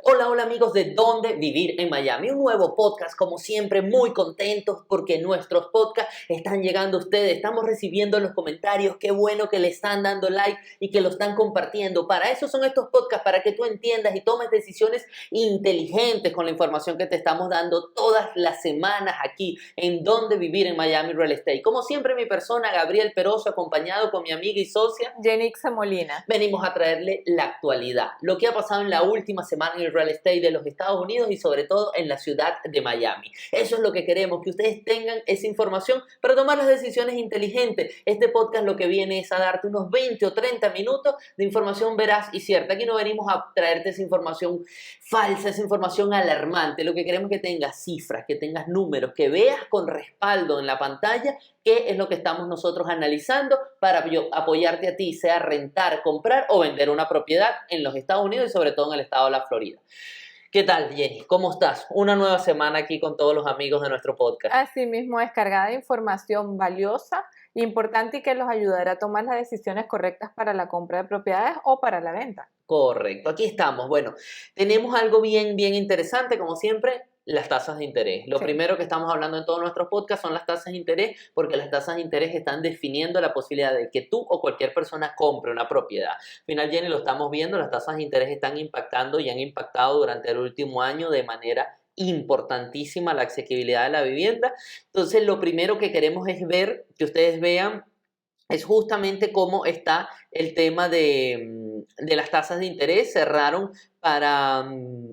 Hola, hola amigos de Dónde Vivir en Miami, un nuevo podcast, como siempre, muy contentos porque nuestros podcasts están llegando a ustedes, estamos recibiendo los comentarios, qué bueno que le están dando like y que lo están compartiendo. Para eso son estos podcasts, para que tú entiendas y tomes decisiones inteligentes con la información que te estamos dando todas las semanas aquí en Dónde Vivir en Miami Real Estate. Como siempre, mi persona, Gabriel Peroso, acompañado con mi amiga y socia, Jenixa Molina. venimos a traerle la actualidad, lo que ha pasado en la última semana en el real estate de los Estados Unidos y sobre todo en la ciudad de Miami. Eso es lo que queremos, que ustedes tengan esa información para tomar las decisiones inteligentes. Este podcast lo que viene es a darte unos 20 o 30 minutos de información veraz y cierta. Aquí no venimos a traerte esa información falsa, esa información alarmante. Lo que queremos es que tengas cifras, que tengas números, que veas con respaldo en la pantalla qué es lo que estamos nosotros analizando para apoyarte a ti, sea rentar, comprar o vender una propiedad en los Estados Unidos y sobre todo en el estado de la Florida. ¿Qué tal, Jenny? ¿Cómo estás? Una nueva semana aquí con todos los amigos de nuestro podcast. Así mismo, descargada de información valiosa, importante y que los ayudará a tomar las decisiones correctas para la compra de propiedades o para la venta. Correcto, aquí estamos. Bueno, tenemos algo bien interesante, como siempre, las tasas de interés. Lo Sí. primero que estamos hablando en todos nuestros podcasts son las tasas de interés, porque las tasas de interés están definiendo la posibilidad de que tú o cualquier persona compre una propiedad. Al final, Jenny, lo estamos viendo, las tasas de interés están impactando y han impactado durante el último año de manera importantísima la asequibilidad de la vivienda. Entonces, lo primero que queremos es ver, que ustedes vean, es justamente cómo está el tema de las tasas de interés. Cerraron para,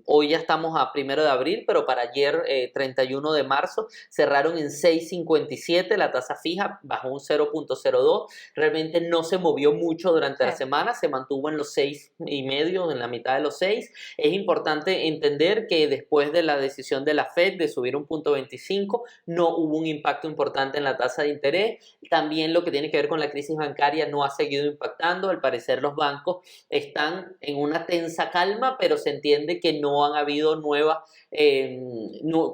hoy ya estamos a 1 de abril, pero para ayer, 31 de marzo, cerraron en 6.57, la tasa fija bajó un 0.02, realmente no se movió mucho durante la semana, se mantuvo en los 6.5, en la mitad de los 6. Es importante entender que después de la decisión de la Fed de subir un 0.25, no hubo un impacto importante en la tasa de interés. También lo que tiene que ver con la crisis bancaria no ha seguido impactando. Al parecer los bancos están en una tensa calma, pero se entiende que no han habido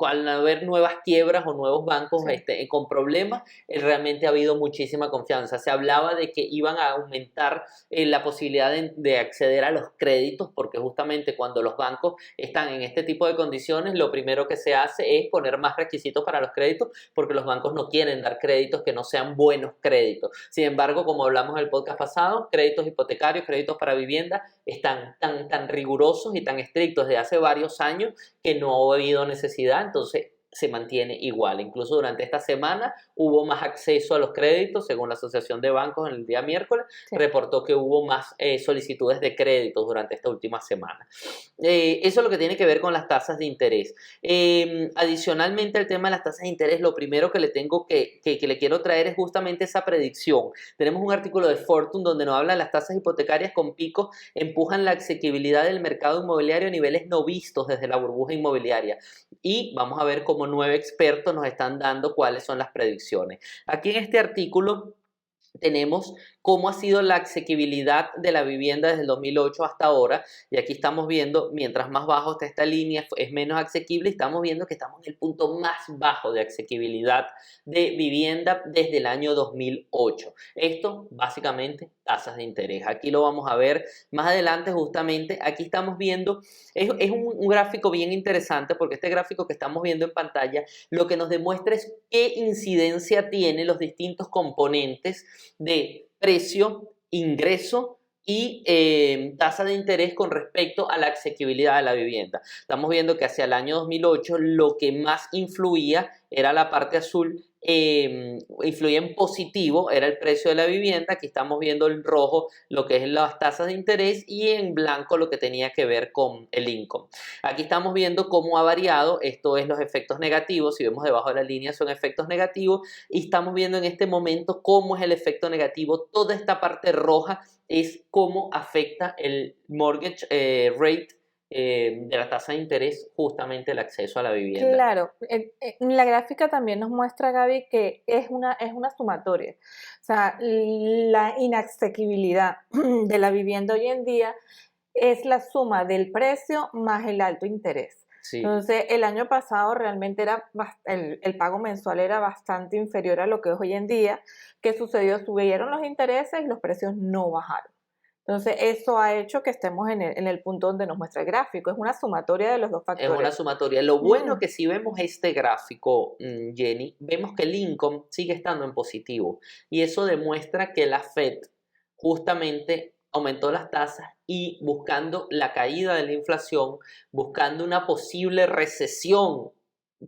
al haber nuevas quiebras o nuevos bancos con problemas, realmente ha habido muchísima confianza. Se hablaba de que iban a aumentar la posibilidad de acceder a los créditos, porque justamente cuando los bancos están en este tipo de condiciones, lo primero que se hace es poner más requisitos para los créditos, porque los bancos no quieren dar créditos que no sean buenos créditos. Sin embargo, como hablamos en el podcast pasado, créditos hipotecarios, créditos para vivienda, están tan rigurosos y tan estrictos desde hace varios años que no ha habido necesidad, entonces se mantiene igual. Incluso durante esta semana hubo más acceso a los créditos, según la Asociación de Bancos en el día miércoles, reportó que hubo más solicitudes de créditos durante esta última semana. Eso es lo que tiene que ver con las tasas de interés. Adicionalmente al tema de las tasas de interés, lo primero que le tengo que le quiero traer es justamente esa predicción. Tenemos un artículo de Fortune donde nos habla de las tasas hipotecarias con picos empujan la asequibilidad del mercado inmobiliario a niveles no vistos desde la burbuja inmobiliaria. Y vamos a ver cómo 9 expertos nos están dando cuáles son las predicciones. Aquí en este artículo tenemos cómo ha sido la asequibilidad de la vivienda desde el 2008 hasta ahora, y aquí estamos viendo, mientras más bajo está esta línea, es menos asequible, y estamos viendo que estamos en el punto más bajo de asequibilidad de vivienda desde el año 2008. Esto, básicamente, tasas de interés. Aquí lo vamos a ver más adelante, justamente, aquí estamos viendo, es un gráfico bien interesante, porque este gráfico que estamos viendo en pantalla, lo que nos demuestra es qué incidencia tienen los distintos componentes de precio, ingreso y tasa de interés con respecto a la asequibilidad de la vivienda. Estamos viendo que hacia el año 2008 lo que más influía era la parte azul, influía en positivo, era el precio de la vivienda. Aquí estamos viendo en rojo lo que es las tasas de interés y en blanco lo que tenía que ver con el income. Aquí estamos viendo cómo ha variado, esto es los efectos negativos, si vemos debajo de la línea son efectos negativos, y estamos viendo en este momento cómo es el efecto negativo. Toda esta parte roja es cómo afecta el mortgage rate de la tasa de interés, justamente el acceso a la vivienda. Claro, la gráfica también nos muestra, Gaby, que es una sumatoria. O sea, la inasequibilidad de la vivienda hoy en día es la suma del precio más el alto interés. Sí. Entonces, el año pasado realmente el pago mensual era bastante inferior a lo que es hoy en día. ¿Qué sucedió? Subieron los intereses y los precios no bajaron. Entonces, eso ha hecho que estemos en el punto donde nos muestra el gráfico. Es una sumatoria de los dos Es una factores. sumatoria. Lo bueno Mm, que si vemos este gráfico, Jenny, vemos que el income sigue estando en positivo. Y eso demuestra que la Fed justamente aumentó las tasas y buscando la caída de la inflación, buscando una posible recesión,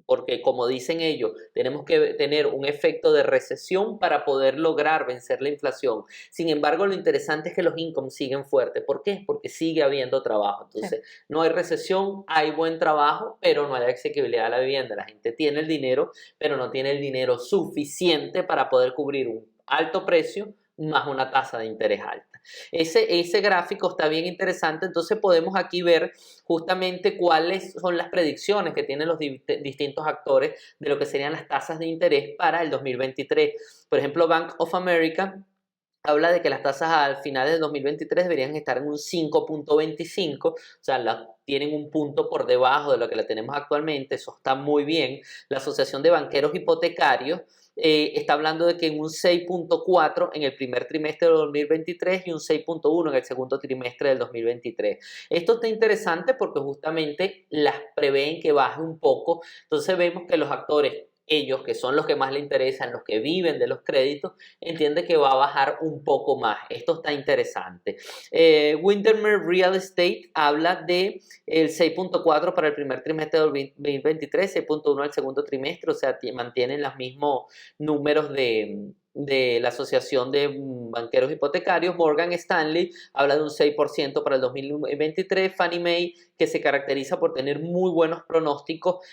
porque como dicen ellos, tenemos que tener un efecto de recesión para poder lograr vencer la inflación. Sin embargo, lo interesante es que los incomes siguen fuertes. ¿Por qué? Porque sigue habiendo trabajo. sí. Entonces, no hay recesión, hay buen trabajo, pero no hay asequibilidad a la vivienda. La gente tiene el dinero, pero no tiene el dinero suficiente para poder cubrir un alto precio más una tasa de interés alta. Ese gráfico está bien interesante, entonces podemos aquí ver justamente cuáles son las predicciones que tienen los distintos actores de lo que serían las tasas de interés para el 2023. Por ejemplo, Bank of America habla de que las tasas al final del 2023 deberían estar en un 5.25, o sea, tienen un punto por debajo de lo que la tenemos actualmente, eso está muy bien. La Asociación de Banqueros Hipotecarios está hablando de que en un 6.4 en el primer trimestre del 2023 y un 6.1 en el segundo trimestre del 2023. Esto está interesante porque justamente las prevén que baje un poco, entonces vemos que los actores, ellos que son los que más le interesan, los que viven de los créditos, entiende que va a bajar un poco más. Esto está interesante. Windermere Real Estate habla de el 6.4 para el primer trimestre del 2023, 6.1 al segundo trimestre, o sea, mantienen los mismos números de la Asociación de Banqueros Hipotecarios. Morgan Stanley habla de un 6% para el 2023. Fannie Mae, que se caracteriza por tener muy buenos pronósticos,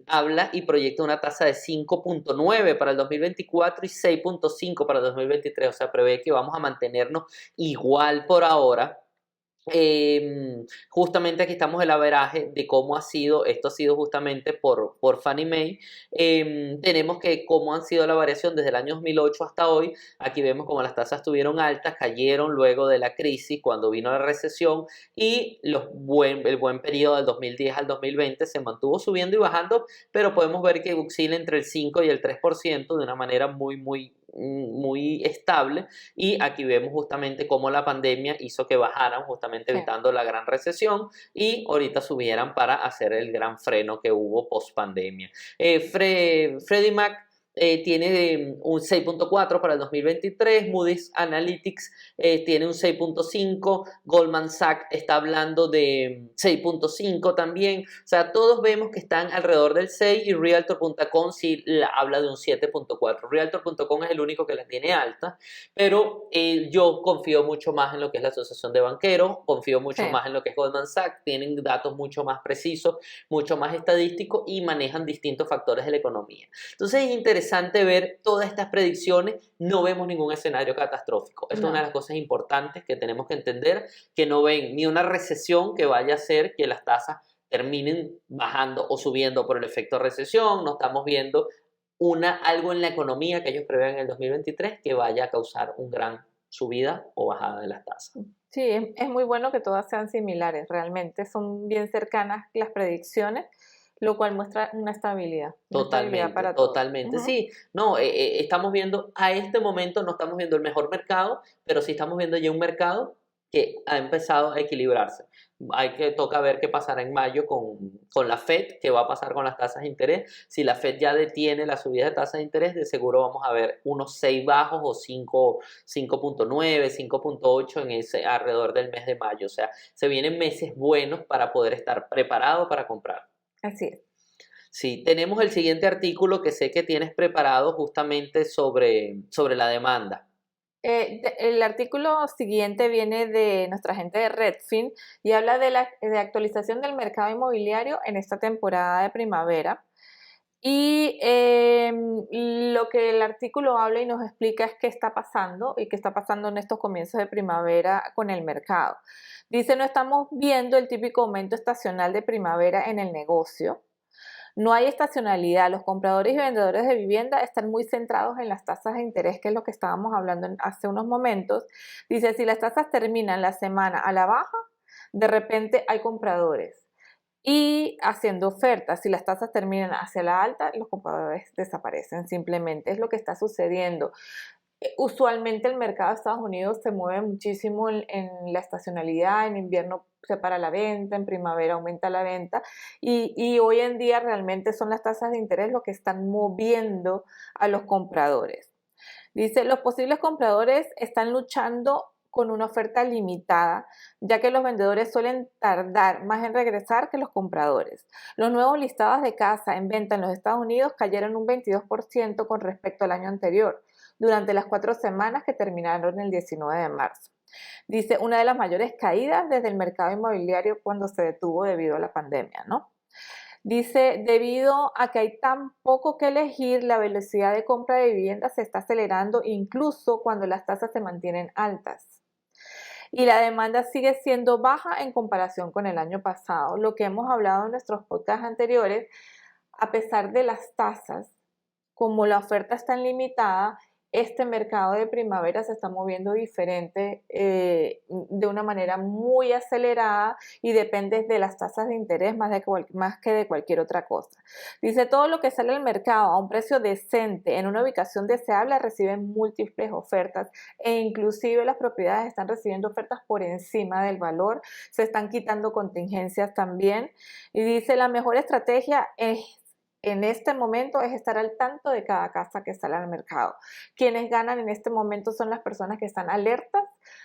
habla y proyecta una tasa de 5.9 para el 2024 y 6.5 para el 2023, o sea, prevé que vamos a mantenernos igual por ahora. Justamente aquí estamos el averaje de cómo ha sido, esto ha sido justamente por Fannie Mae. Tenemos que cómo han sido la variación desde el año 2008 hasta hoy. Aquí vemos como las tasas estuvieron altas, cayeron luego de la crisis cuando vino la recesión y el buen periodo del 2010 al 2020 se mantuvo subiendo y bajando, pero podemos ver que oscila entre el 5 y el 3% de una manera muy estable, y aquí vemos justamente cómo la pandemia hizo que bajaran, justamente Sí. evitando la gran recesión, y ahorita subieran para hacer el gran freno que hubo post pandemia. Freddie Mac tiene un 6.4 para el 2023, Moody's Analytics tiene un 6.5, Goldman Sachs está hablando de 6.5 también, o sea, todos vemos que están alrededor del 6 y Realtor.com sí habla de un 7.4. Realtor.com es el único que la tiene alta, pero yo confío mucho más en lo que es la Asociación de Banqueros, confío Sí. mucho más en lo que es Goldman Sachs, tienen datos mucho más precisos, mucho más estadísticos y manejan distintos factores de la economía. Entonces es interesante ver todas estas predicciones, no vemos ningún escenario catastrófico. Esto es una de las cosas importantes que tenemos que entender, que no ven ni una recesión que vaya a hacer que las tasas terminen bajando o subiendo por el efecto recesión, no estamos viendo algo en la economía que ellos prevén en el 2023 que vaya a causar un gran subida o bajada de las tasas. Sí, es muy bueno que todas sean similares, realmente son bien cercanas las predicciones, lo cual muestra una estabilidad Totalmente, para todos. totalmente. Ujú. Sí, no, estamos viendo, a este momento no estamos viendo el mejor mercado, pero sí estamos viendo ya un mercado que ha empezado a equilibrarse. Toca ver qué pasará en mayo con la Fed, qué va a pasar con las tasas de interés. Si la Fed ya detiene la subida de tasas de interés, de seguro vamos a ver unos 6 bajos o 5.9, 5.8 en alrededor del mes de mayo. O sea, se vienen meses buenos para poder estar preparado para comprar. Así es. Sí, tenemos el siguiente artículo que sé que tienes preparado justamente sobre la demanda. El artículo siguiente viene de nuestra gente de Redfin y habla de actualización del mercado inmobiliario en esta temporada de primavera. Y lo que el artículo habla y nos explica es qué está pasando y qué está pasando en estos comienzos de primavera con el mercado. Dice, no estamos viendo el típico aumento estacional de primavera en el negocio. No hay estacionalidad. Los compradores y vendedores de vivienda están muy centrados en las tasas de interés, que es lo que estábamos hablando hace unos momentos. Dice, si las tasas terminan la semana a la baja, de repente hay compradores y haciendo ofertas. Si las tasas terminan hacia la alta, los compradores desaparecen simplemente. Es lo que está sucediendo. Usualmente el mercado de Estados Unidos se mueve muchísimo en la estacionalidad, en invierno se para la venta, en primavera aumenta la venta y hoy en día realmente son las tasas de interés lo que están moviendo a los compradores. Dice, los posibles compradores están luchando con una oferta limitada, ya que los vendedores suelen tardar más en regresar que los compradores. Los nuevos listados de casa en venta en los Estados Unidos cayeron un 22% con respecto al año anterior, durante las 4 semanas que terminaron el 19 de marzo. Dice, una de las mayores caídas desde el mercado inmobiliario cuando se detuvo debido a la pandemia, ¿no? Dice, debido a que hay tan poco que elegir, la velocidad de compra de viviendas se está acelerando incluso cuando las tasas se mantienen altas. Y la demanda sigue siendo baja en comparación con el año pasado. Lo que hemos hablado en nuestros podcasts anteriores, a pesar de las tasas, como la oferta es tan limitada, este mercado de primavera se está moviendo diferente, de una manera muy acelerada y depende de las tasas de interés más que de cualquier otra cosa. Dice, todo lo que sale al mercado a un precio decente en una ubicación deseable recibe múltiples ofertas e inclusive las propiedades están recibiendo ofertas por encima del valor, se están quitando contingencias también. Y dice, la mejor estrategia en este momento es estar al tanto de cada casa que sale al mercado. Quienes ganan en este momento son las personas que están alertas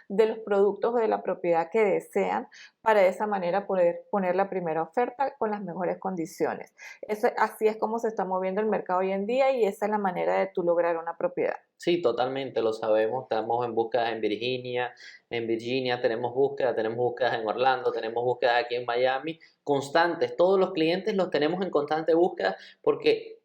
de los productos o de la propiedad que desean para de esa manera poder poner la primera oferta con las mejores condiciones. Así es como se está moviendo el mercado hoy en día y esa es la manera de tú lograr una propiedad. Sí, totalmente, lo sabemos. Estamos en búsquedas en Virginia tenemos búsquedas en Orlando, tenemos búsquedas aquí en Miami, constantes. Todos los clientes los tenemos en constante búsqueda porque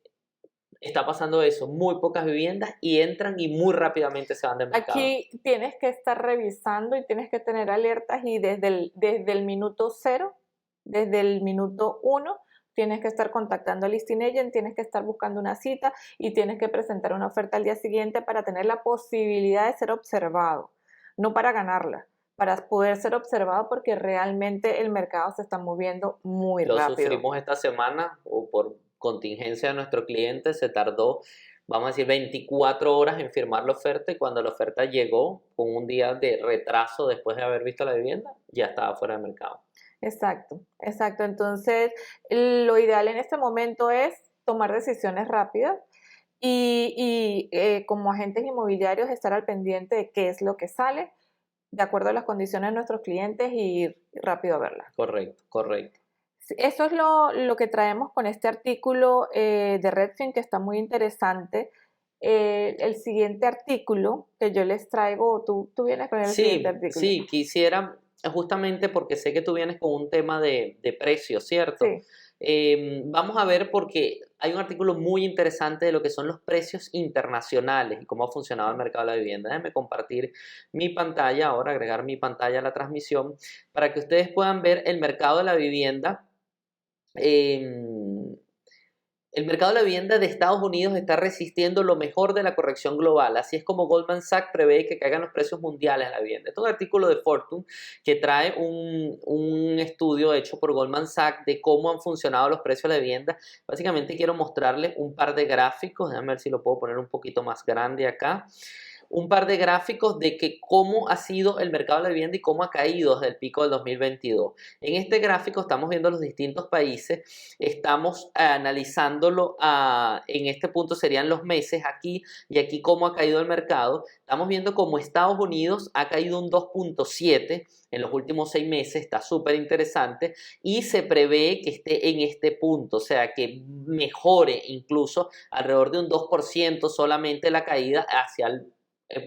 está pasando eso, muy pocas viviendas y entran y muy rápidamente se van del mercado. Aquí tienes que estar revisando y tienes que tener alertas y desde el minuto 0, desde el minuto 1, tienes que estar contactando al listing agent, tienes que estar buscando una cita y tienes que presentar una oferta al día siguiente para tener la posibilidad de ser observado, no para ganarla, para poder ser observado porque realmente el mercado se está moviendo muy Lo rápido. sufrimos esta semana o por contingencia de nuestro cliente, se tardó, vamos a decir, 24 horas en firmar la oferta y cuando la oferta llegó con un día de retraso después de haber visto la vivienda, ya estaba fuera del mercado. Exacto, exacto. Entonces, lo ideal en este momento es tomar decisiones rápidas y como agentes inmobiliarios estar al pendiente de qué es lo que sale, de acuerdo a las condiciones de nuestros clientes y ir rápido a verla. Correcto, correcto. Eso es lo que traemos con este artículo de Redfin, que está muy interesante. El siguiente artículo que yo les traigo, tú vienes con el siguiente artículo. Sí, quisiera, justamente porque sé que tú vienes con un tema de precios, ¿cierto? Sí. Vamos a ver porque hay un artículo muy interesante de lo que son los precios internacionales y cómo ha funcionado el mercado de la vivienda. Déjenme compartir mi pantalla ahora, agregar mi pantalla a la transmisión para que ustedes puedan ver el mercado de la vivienda. El mercado de la vivienda de Estados Unidos está resistiendo lo mejor de la corrección global. Así es como Goldman Sachs prevé que caigan los precios mundiales de la vivienda. Este es un artículo de Fortune que trae un estudio hecho por Goldman Sachs de cómo han funcionado los precios de la vivienda. Básicamente quiero mostrarles un par de gráficos. Déjame ver si lo puedo poner un poquito más grande acá. Un par de gráficos de que cómo ha sido el mercado de la vivienda y cómo ha caído desde el pico del 2022. En este gráfico estamos viendo los distintos países, estamos analizándolo en este punto serían los meses aquí y aquí cómo ha caído el mercado. Estamos viendo cómo Estados Unidos ha caído un 2.7 en los últimos 6 meses, está súper interesante y se prevé que esté en este punto, o sea que mejore incluso alrededor de un 2% solamente la caída hacia el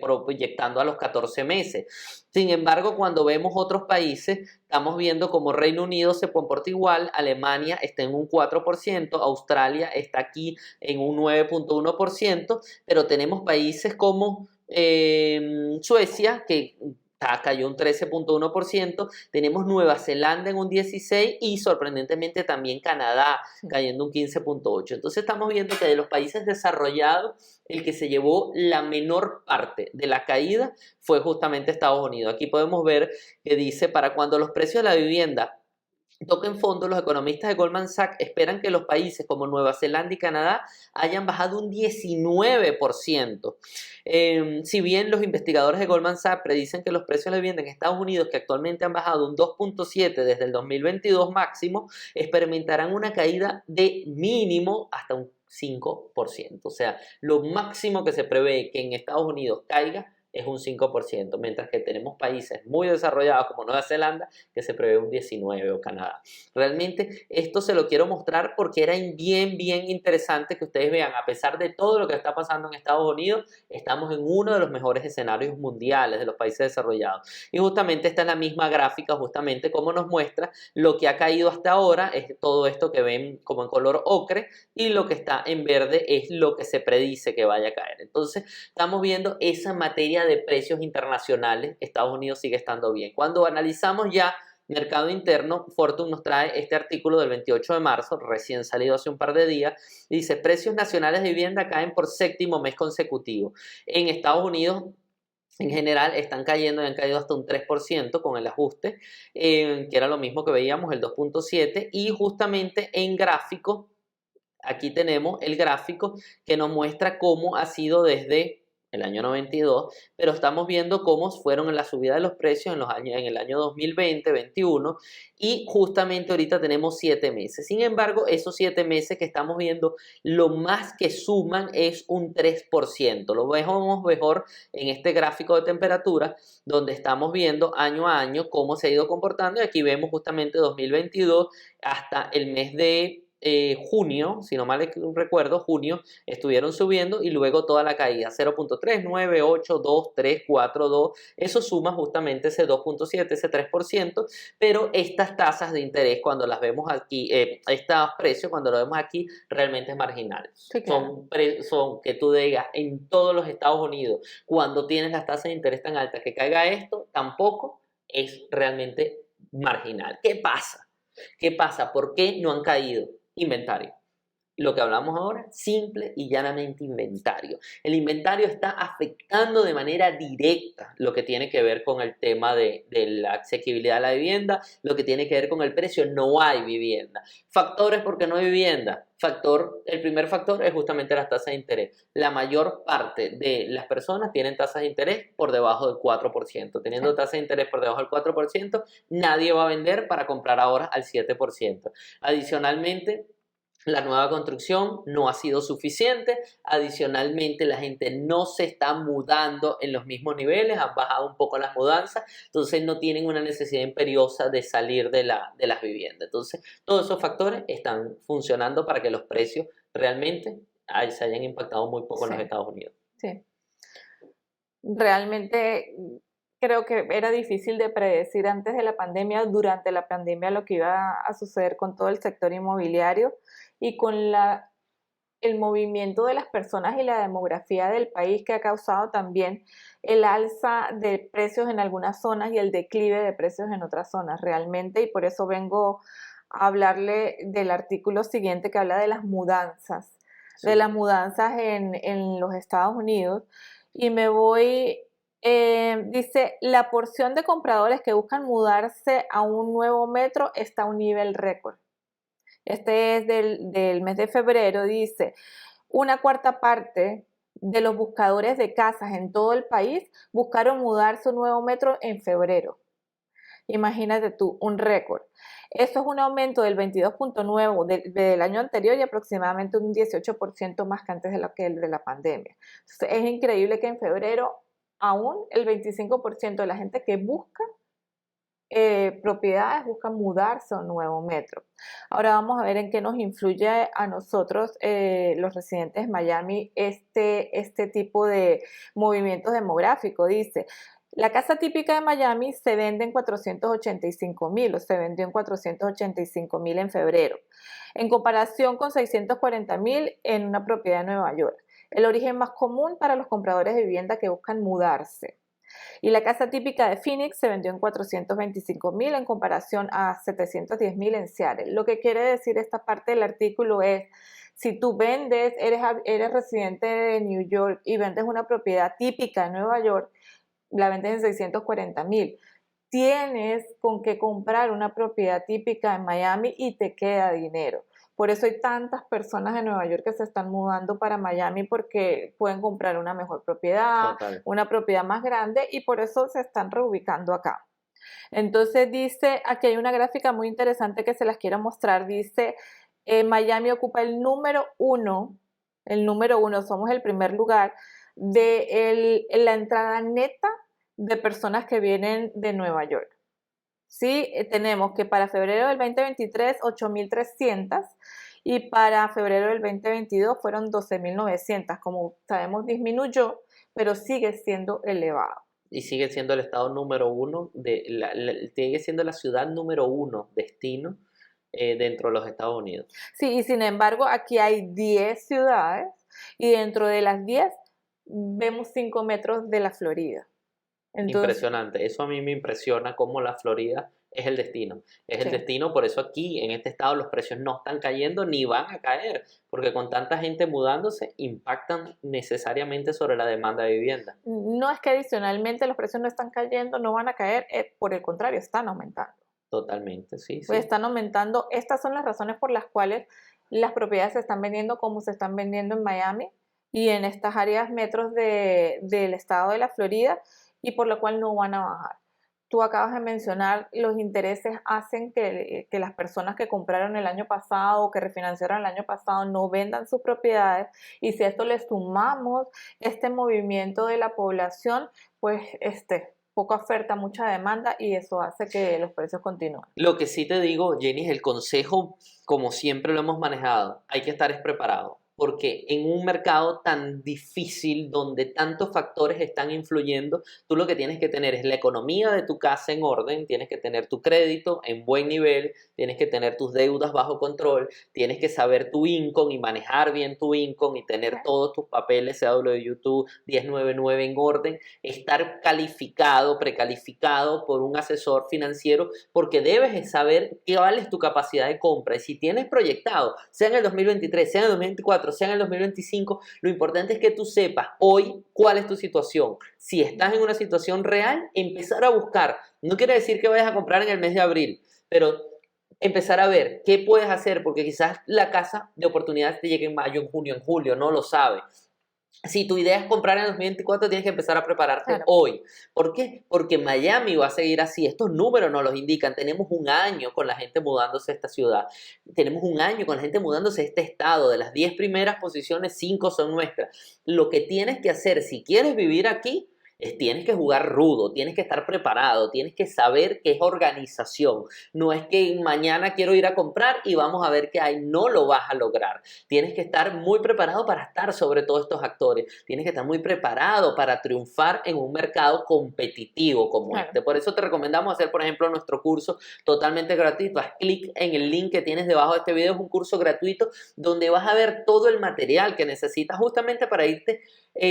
proyectando a los 14 meses. Sin embargo, cuando vemos otros países, estamos viendo como Reino Unido se comporta igual, Alemania está en un 4%, Australia está aquí en un 9.1%, pero tenemos países como Suecia, que cayó un 13.1%, tenemos Nueva Zelanda en un 16% y sorprendentemente también Canadá cayendo un 15.8%. Entonces estamos viendo que de los países desarrollados, el que se llevó la menor parte de la caída fue justamente Estados Unidos. Aquí podemos ver que dice, para cuando los precios de la vivienda toquen fondo, los economistas de Goldman Sachs esperan que los países como Nueva Zelanda y Canadá hayan bajado un 19%. Si bien los investigadores de Goldman Sachs predicen que los precios de la vivienda en Estados Unidos, que actualmente han bajado un 2.7 desde el 2022 máximo, experimentarán una caída de mínimo hasta un 5%. O sea, lo máximo que se prevé que en Estados Unidos caiga es un 5%, mientras que tenemos países muy desarrollados como Nueva Zelanda que se prevé un 19% o Canadá. Realmente esto se lo quiero mostrar porque era bien interesante que ustedes vean, a pesar de todo lo que está pasando en Estados Unidos, estamos en uno de los mejores escenarios mundiales de los países desarrollados. Y justamente esta es la misma gráfica, justamente como nos muestra lo que ha caído hasta ahora, es todo esto que ven como en color ocre, y lo que está en verde es lo que se predice que vaya a caer. Entonces estamos viendo esa materia de precios internacionales. Estados Unidos sigue estando bien. Cuando analizamos ya mercado interno, Fortune nos trae este artículo del 28 de marzo, recién salido hace un par de días, dice: precios nacionales de vivienda caen por séptimo mes consecutivo. En Estados Unidos en general están cayendo y han caído hasta un 3% con el ajuste, que era lo mismo que veíamos, el 2.7, y justamente en gráfico, aquí tenemos el gráfico que nos muestra cómo ha sido desde el año 92, pero estamos viendo cómo fueron en la subida de los precios en el año 2020, 21, y justamente ahorita tenemos 7 meses. Sin embargo, esos 7 meses que estamos viendo, lo más que suman es un 3%. Lo vemos mejor en este gráfico de temperatura, donde estamos viendo año a año cómo se ha ido comportando, y aquí vemos justamente 2022 hasta el mes de junio, si no mal recuerdo, junio, estuvieron subiendo y luego toda la caída, 0.3, 9, 8, 2, 3, 4, 2, eso suma justamente ese 2.7, ese 3%, pero estas tasas de interés cuando las vemos aquí, estos precios cuando lo vemos aquí, realmente es marginal. Sí, claro. Son que tú digas en todos los Estados Unidos, cuando tienes las tasas de interés tan altas, que caiga esto, tampoco es realmente marginal. ¿Qué pasa? ¿Qué pasa? ¿Por qué no han caído? Inventario. Lo que hablamos ahora, simple y llanamente inventario. El inventario está afectando de manera directa lo que tiene que ver con el tema de la asequibilidad de la vivienda, lo que tiene que ver con el precio. No hay vivienda. Factores porque no hay vivienda. El primer factor es justamente las tasas de interés. La mayor parte de las personas tienen tasas de interés por debajo del 4%. Teniendo tasas de interés por debajo del 4%, nadie va a vender para comprar ahora al 7%. Adicionalmente, la nueva construcción no ha sido suficiente. Adicionalmente, la gente no se está mudando en los mismos niveles, han bajado un poco las mudanzas, entonces no tienen una necesidad imperiosa de salir de las viviendas. Entonces, todos esos factores están funcionando para que los precios realmente se hayan impactado muy poco en los Estados Unidos. Sí. Realmente creo que era difícil de predecir antes de la pandemia, durante la pandemia, lo que iba a suceder con todo el sector inmobiliario y con el movimiento de las personas y la demografía del país, que ha causado también el alza de precios en algunas zonas y el declive de precios en otras zonas realmente, y por eso vengo a hablarle del artículo siguiente que habla de las mudanzas, Sí. de las mudanzas en los Estados Unidos, y me voy... dice, la porción de compradores que buscan mudarse a un nuevo metro está a un nivel récord. Este es del mes de febrero, dice, una cuarta parte de los buscadores de casas en todo el país buscaron mudarse a un nuevo metro en febrero. Imagínate tú, un récord. Eso es un aumento del 22.9 del año anterior y aproximadamente un 18% más que antes de la pandemia. Entonces, es increíble que en febrero aún el 25% de la gente que busca propiedades busca mudarse a un nuevo metro. Ahora vamos a ver en qué nos influye a nosotros, los residentes de Miami, este tipo de movimientos demográficos. Dice, la casa típica de Miami se vende en 485,000, o se vendió en 485,000 en febrero, en comparación con 640,000 en una propiedad en Nueva York. El origen más común para los compradores de vivienda que buscan mudarse. Y la casa típica de Phoenix se vendió en 425,000 en comparación a 710,000 en Seattle. Lo que quiere decir esta parte del artículo es, si tú vendes, eres residente de New York y vendes una propiedad típica en Nueva York, la vendes en 640,000. tienes con qué comprar una propiedad típica en Miami y te queda dinero. Por eso hay tantas personas en Nueva York que se están mudando para Miami porque pueden comprar una mejor propiedad, Total. una propiedad más grande y por eso se están reubicando acá. Entonces dice, aquí hay una gráfica muy interesante que se las quiero mostrar. Dice, Miami ocupa el número uno, somos el primer lugar de la entrada neta de personas que vienen de Nueva York. Sí, tenemos que para febrero del 2023, 8.300 y para febrero del 2022 fueron 12.900. Como sabemos, disminuyó, pero sigue siendo elevado. Y sigue siendo el estado número uno, sigue siendo la ciudad número uno destino dentro de los Estados Unidos. Sí, y sin embargo, aquí hay 10 ciudades y dentro de las 10 vemos 5 metros de la Florida. Entonces, Impresionante. Eso a mí me impresiona cómo la Florida es el destino. Es el sí. destino, por eso aquí en este estado los precios no están cayendo ni van a caer, porque con tanta gente mudándose impactan necesariamente sobre la demanda de vivienda. No es que adicionalmente los precios no están cayendo, no van a caer, por el contrario, están aumentando. Totalmente, sí, sí. Pues están aumentando. Estas son las razones por las cuales las propiedades se están vendiendo como se están vendiendo en Miami y en estas áreas metros del estado de la Florida y por lo cual no van a bajar. Tú acabas de mencionar, los intereses hacen que las personas que compraron el año pasado o que refinanciaron el año pasado no vendan sus propiedades y si a esto le sumamos este movimiento de la población, pues poca oferta, mucha demanda y eso hace que los precios continúen. Lo que sí te digo, Jenny, es el consejo, como siempre lo hemos manejado, hay que estar preparado. Porque en un mercado tan difícil, donde tantos factores están influyendo, tú lo que tienes que tener es la economía de tu casa en orden, tienes que tener tu crédito en buen nivel, tienes que tener tus deudas bajo control, tienes que saber tu income y manejar bien tu income y tener todos tus papeles, CW 1099 en orden, estar calificado, precalificado por un asesor financiero, porque debes saber qué vale tu capacidad de compra. Y si tienes proyectado, sea en el 2023, sea en el 2024, sea en el 2025, lo importante es que tú sepas hoy cuál es tu situación. Si estás en una situación real, empezar a buscar. No quiere decir que vayas a comprar en el mes de abril, pero empezar a ver qué puedes hacer, porque quizás la casa de oportunidades te llegue en mayo, en junio, en julio, no lo sabes. Si tu idea es comprar en el 2024, tienes que empezar a prepararte hoy. ¿Por qué? Porque Miami va a seguir así. Estos números nos los indican. Tenemos un año con la gente mudándose a esta ciudad. Tenemos un año con la gente mudándose a este estado. De las 10 primeras posiciones, 5 son nuestras. Lo que tienes que hacer si quieres vivir aquí tienes que jugar rudo, tienes que estar preparado, tienes que saber qué es organización. No es que mañana quiero ir a comprar y vamos a ver qué hay. No lo vas a lograr. Tienes que estar muy preparado para estar sobre todos estos actores. Tienes que estar muy preparado para triunfar en un mercado competitivo como este. Por eso te recomendamos hacer, por ejemplo, nuestro curso totalmente gratuito. Haz clic en el link que tienes debajo de este video. Es un curso gratuito donde vas a ver todo el material que necesitas justamente para irte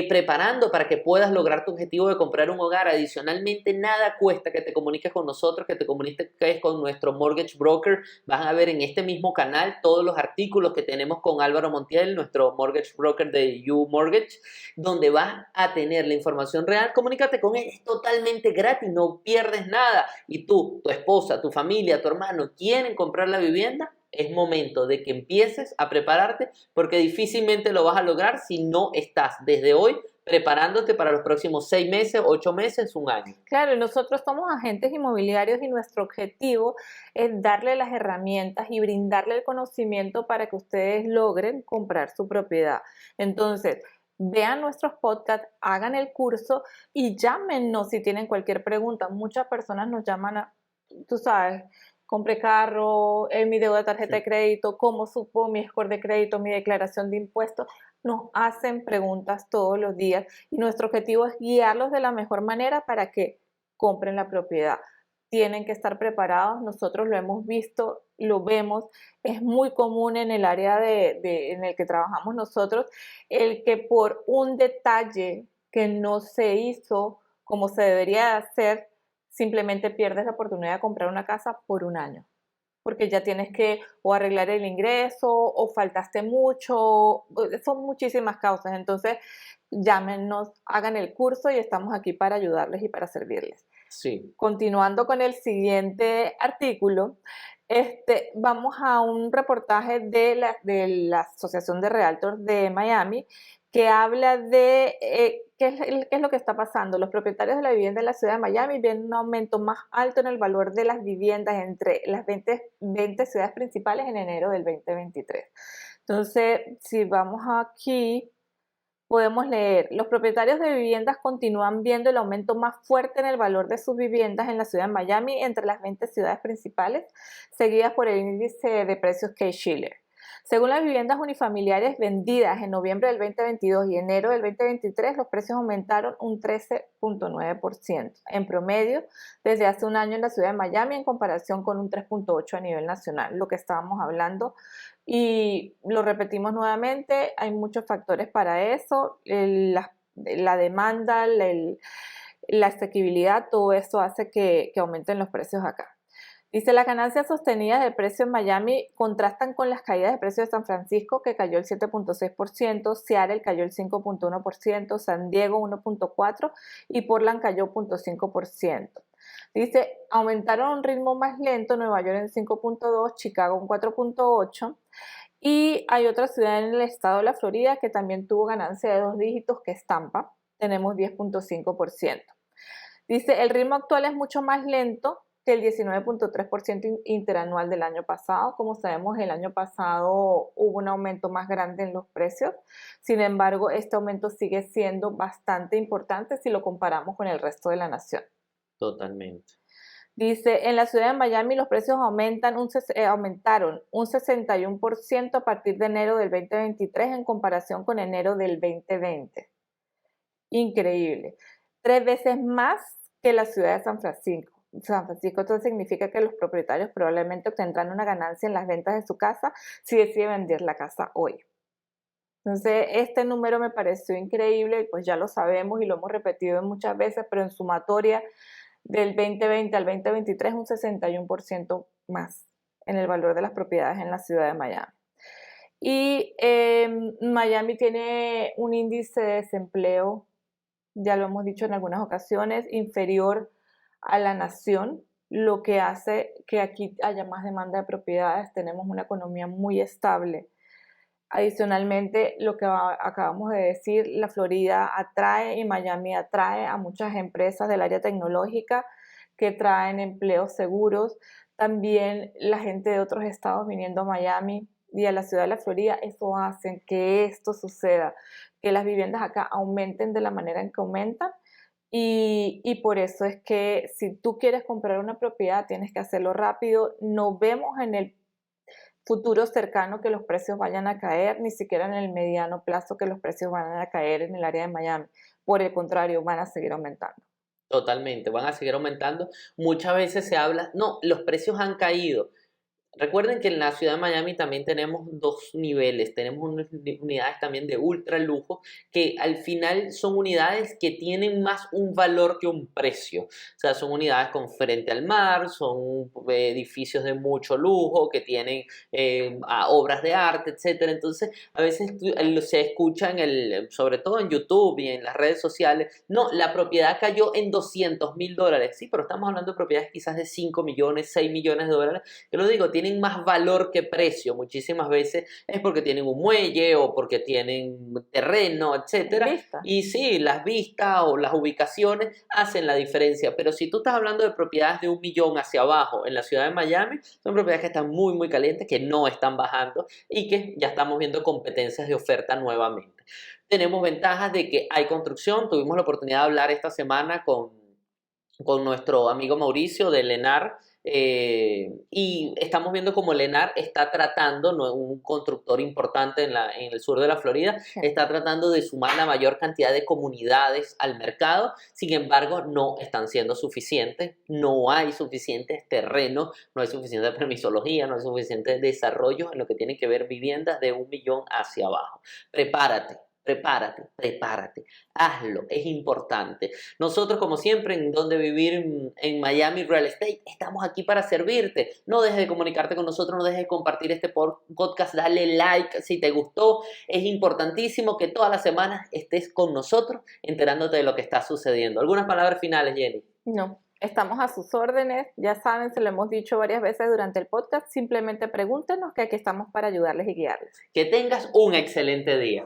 preparando para que puedas lograr tu objetivo de comprar un hogar. Adicionalmente, nada cuesta que te comuniques con nosotros, que te comuniques con nuestro mortgage broker. Vas a ver en este mismo canal todos los artículos que tenemos con Álvaro Montiel, nuestro mortgage broker de You Mortgage, donde vas a tener la información real. Comunícate con él, es totalmente gratis, no pierdes nada. Y tú, tu esposa, tu familia, tu hermano quieren comprar la vivienda, es momento de que empieces a prepararte, porque difícilmente lo vas a lograr si no estás desde hoy preparándote para los próximos 6 meses, 8 meses, un año. Claro, nosotros somos agentes inmobiliarios y nuestro objetivo es darle las herramientas y brindarle el conocimiento para que ustedes logren comprar su propiedad. Entonces, vean nuestros podcasts, hagan el curso y llámenos si tienen cualquier pregunta. Muchas personas nos llaman tú sabes, compré carro, mi deuda de tarjeta de crédito, cómo supo mi score de crédito, mi declaración de impuestos. Nos hacen preguntas todos los días y nuestro objetivo es guiarlos de la mejor manera para que compren la propiedad. Tienen que estar preparados, nosotros lo hemos visto, lo vemos, es muy común en el área en el que trabajamos nosotros, el que por un detalle que no se hizo como se debería hacer, simplemente pierdes la oportunidad de comprar una casa por un año, porque ya tienes que o arreglar el ingreso o faltaste mucho, son muchísimas causas. Entonces, llámenos, hagan el curso y estamos aquí para ayudarles y para servirles. Sí. Continuando con el siguiente artículo, vamos a un reportaje de la Asociación de Realtors de Miami que habla de qué es lo que está pasando. Los propietarios de la vivienda en la ciudad de Miami ven un aumento más alto en el valor de las viviendas entre las 20 ciudades principales en enero del 2023. Entonces, si vamos aquí, podemos leer, los propietarios de viviendas continúan viendo el aumento más fuerte en el valor de sus viviendas en la ciudad de Miami entre las 20 ciudades principales, seguidas por el índice de precios Case-Shiller. Según las viviendas unifamiliares vendidas en noviembre del 2022 y enero del 2023, los precios aumentaron un 13.9% en promedio desde hace un año en la ciudad de Miami en comparación con un 3.8% a nivel nacional, lo que estábamos hablando. Y lo repetimos nuevamente, hay muchos factores para eso, la demanda, la asequibilidad, todo eso hace que aumenten los precios acá. Dice, las ganancias sostenidas del precio en Miami contrastan con las caídas de precios de San Francisco, que cayó el 7.6%, Seattle cayó el 5.1%, San Diego 1.4% y Portland cayó 0.5%. Dice, aumentaron a un ritmo más lento Nueva York en 5.2%, Chicago en 4.8%, y hay otra ciudad en el estado de la Florida que también tuvo ganancia de 2 dígitos, que es Tampa, tenemos 10.5%. Dice, el ritmo actual es mucho más lento que el 19.3% interanual del año pasado. Como sabemos, el año pasado hubo un aumento más grande en los precios. Sin embargo, este aumento sigue siendo bastante importante si lo comparamos con el resto de la nación. Totalmente. Dice, en la ciudad de Miami los precios aumentaron un 61% a partir de enero del 2023 en comparación con enero del 2020. Increíble. 3 veces más que la ciudad de San Francisco. Esto significa que los propietarios probablemente obtendrán una ganancia en las ventas de su casa si decide vender la casa hoy. Entonces, este número me pareció increíble, pues ya lo sabemos y lo hemos repetido muchas veces, pero en sumatoria del 2020 al 2023 un 61% más en el valor de las propiedades en la ciudad de Miami. Y Miami tiene un índice de desempleo, ya lo hemos dicho en algunas ocasiones, inferior a la nación, lo que hace que aquí haya más demanda de propiedades. Tenemos una economía muy estable. Adicionalmente, lo que acabamos de decir, la Florida atrae y Miami atrae a muchas empresas del área tecnológica que traen empleos seguros. También la gente de otros estados viniendo a Miami y a la ciudad de la Florida, eso hace que esto suceda, que las viviendas acá aumenten de la manera en que aumentan. Y por eso es que si tú quieres comprar una propiedad tienes que hacerlo rápido. No vemos en el futuro cercano que los precios vayan a caer, ni siquiera en el mediano plazo que los precios van a caer en el área de Miami. Por el contrario, van a seguir aumentando. Totalmente, van a seguir aumentando. Muchas veces se habla, no, los precios han caído. Recuerden que en la ciudad de Miami también tenemos 2 niveles, tenemos unas unidades también de ultra lujo, que al final son unidades que tienen más un valor que un precio. O sea, son unidades con frente al mar, son edificios de mucho lujo, que tienen obras de arte, etcétera. Entonces, a veces se escucha sobre todo en YouTube y en las redes sociales, no, la propiedad cayó en $200,000. Sí, pero estamos hablando de propiedades quizás de 5 millones, 6 millones de dólares. Yo lo digo, tienen más valor que precio. Muchísimas veces es porque tienen un muelle o porque tienen terreno, etcétera. ¿Vista? Y sí, las vistas o las ubicaciones hacen la diferencia. Pero si tú estás hablando de propiedades de 1 millón hacia abajo en la ciudad de Miami, son propiedades que están muy, muy calientes, que no están bajando y que ya estamos viendo competencias de oferta nuevamente. Tenemos ventajas de que hay construcción. Tuvimos la oportunidad de hablar esta semana con nuestro amigo Mauricio de Lennar. Y estamos viendo cómo Lennar está tratando, ¿no? Un constructor importante en el sur de la Florida, Sí. está tratando de sumar la mayor cantidad de comunidades al mercado. Sin embargo, no están siendo suficientes, no hay suficientes terrenos, no hay suficiente permisología, no hay suficiente desarrollo en lo que tiene que ver viviendas de 1 millón hacia abajo. Prepárate. Hazlo, es importante. Nosotros, como siempre, en Donde Vivir en Miami Real Estate, estamos aquí para servirte. No dejes de comunicarte con nosotros, no dejes de compartir este podcast, dale like si te gustó. Es importantísimo que todas las semanas estés con nosotros enterándote de lo que está sucediendo. ¿Algunas palabras finales, Jenny? No. Estamos a sus órdenes, ya saben, se lo hemos dicho varias veces durante el podcast, simplemente pregúntenos que aquí estamos para ayudarles y guiarles. Que tengas un excelente día.